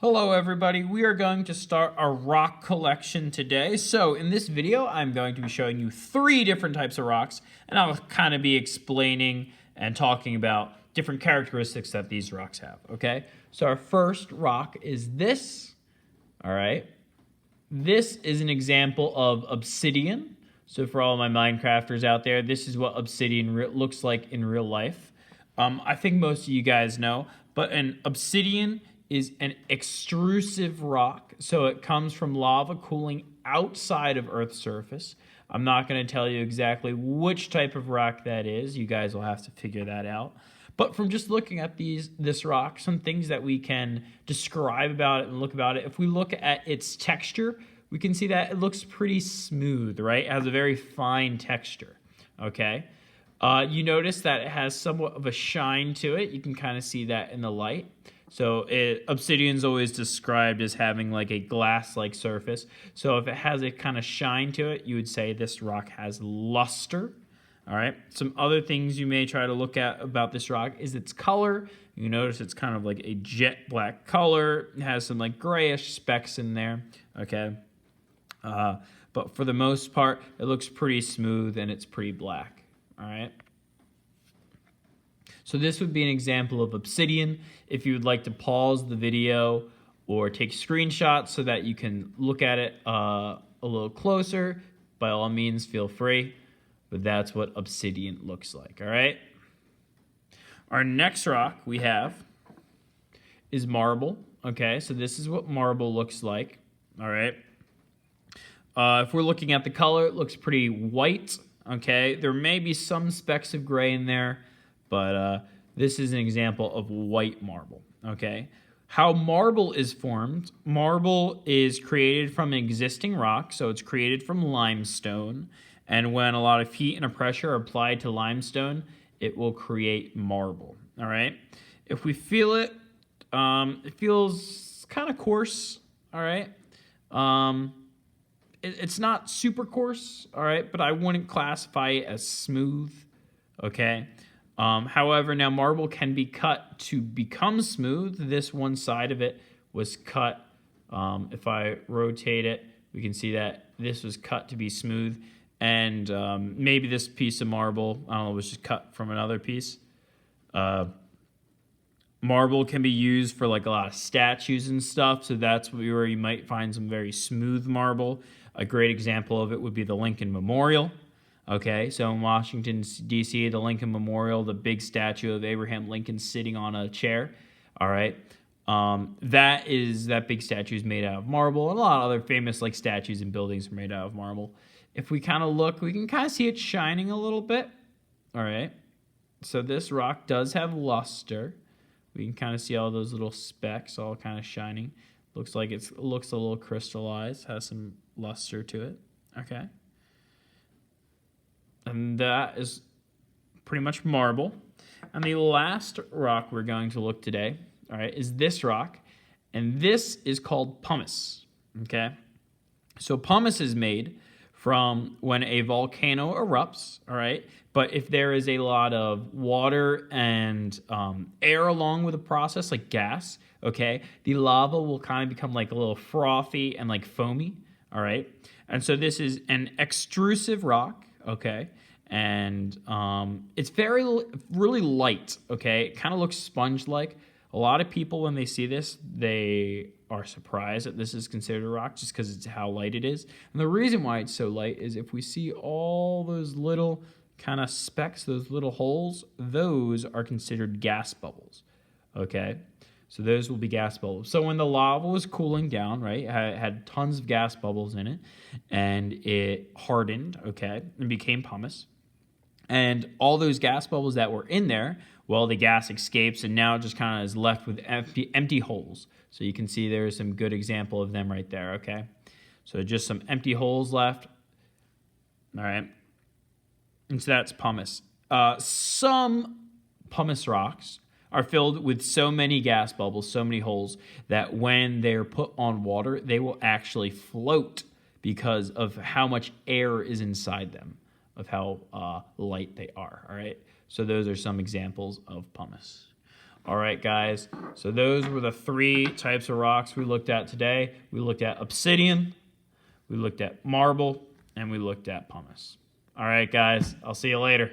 Hello everybody, we are going to start our rock collection today. So in this video, I'm going to be showing you 3 different types of rocks, and I'll kind of be explaining and talking about different characteristics that these rocks have, okay? So our first rock is this, all right? This is an example of obsidian. So for all my Minecrafters out there, this is what obsidian looks like in real life. I think most of you guys know, but an obsidian is an extrusive rock, so it comes from lava cooling outside of Earth's surface. I'm not going to tell you exactly which type of rock that is. You guys will have to figure that out. But from just looking at this rock, some things that we can describe about it and look about it. If we look at its texture, we can see that it looks pretty smooth, right? It has a very fine texture, okay? You notice that it has somewhat of a shine to it. You can kind of see that in the light. So obsidian's always described as having like a glass-like surface. So if it has a kind of shine to it, you would say this rock has luster. All right. Some other things you may try to look at about this rock is its color. You notice it's kind of like a jet black color. It has some like grayish specks in there. Okay. But for the most part, it looks pretty smooth and it's pretty black. All right. So this would be an example of obsidian. If you would like to pause the video or take screenshots so that you can look at it a little closer, by all means, feel free. But that's what obsidian looks like, all right? Our next rock we have is marble, okay? So this is what marble looks like, all right? If we're looking at the color, it looks pretty white, okay? There may be some specks of gray in there, but this is an example of white marble, okay? How marble is formed, marble is created from an existing rock, so it's created from limestone, and when a lot of heat and a pressure are applied to limestone, it will create marble, all right? If we feel it, it feels kind of coarse, all right? It's not super coarse, all right, but I wouldn't classify it as smooth, okay? However, now marble can be cut to become smooth. This one side of it was cut. If I rotate it, we can see that this was cut to be smooth. And maybe this piece of marble, I don't know, was just cut from another piece. Marble can be used for like a lot of statues and stuff. So that's where you might find some very smooth marble. A great example of it would be the Lincoln Memorial. Okay, so in Washington, D.C., the Lincoln Memorial, the big statue of Abraham Lincoln sitting on a chair, all right? That big statue is made out of marble, and a lot of other famous like statues and buildings are made out of marble. If we kind of look, we can kind of see it shining a little bit, all right? So this rock does have luster. We can kind of see all those little specks all kind of shining. Looks like it looks a little crystallized, has some luster to it, okay? And that is pretty much marble. And the last rock we're going to look today, all right, is this rock. And this is called pumice, okay? So pumice is made from when a volcano erupts, all right? But if there is a lot of water and air along with the process, like gas, okay, the lava will kind of become like a little frothy and like foamy, all right? And so this is an extrusive rock, okay, and it's really light, okay? It kind of looks sponge-like. A lot of people, when they see this, they are surprised that this is considered a rock just because it's how light it is. And the reason why it's so light is if we see all those little kind of specks, those little holes, those are considered gas bubbles, okay? So those will be gas bubbles. So when the lava was cooling down, right, it had tons of gas bubbles in it, and it hardened, okay, and became pumice. And all those gas bubbles that were in there, well, the gas escapes, and now it just kind of is left with empty holes. So you can see there's some good example of them right there, okay? So just some empty holes left, all right? And so that's pumice. Some pumice rocks are filled with so many gas bubbles, so many holes, that when they're put on water, they will actually float because of how much air is inside them, of how light they are, all right? So those are some examples of pumice. All right, guys. So those were the 3 types of rocks we looked at today. We looked at obsidian, we looked at marble, and we looked at pumice. All right, guys. I'll see you later.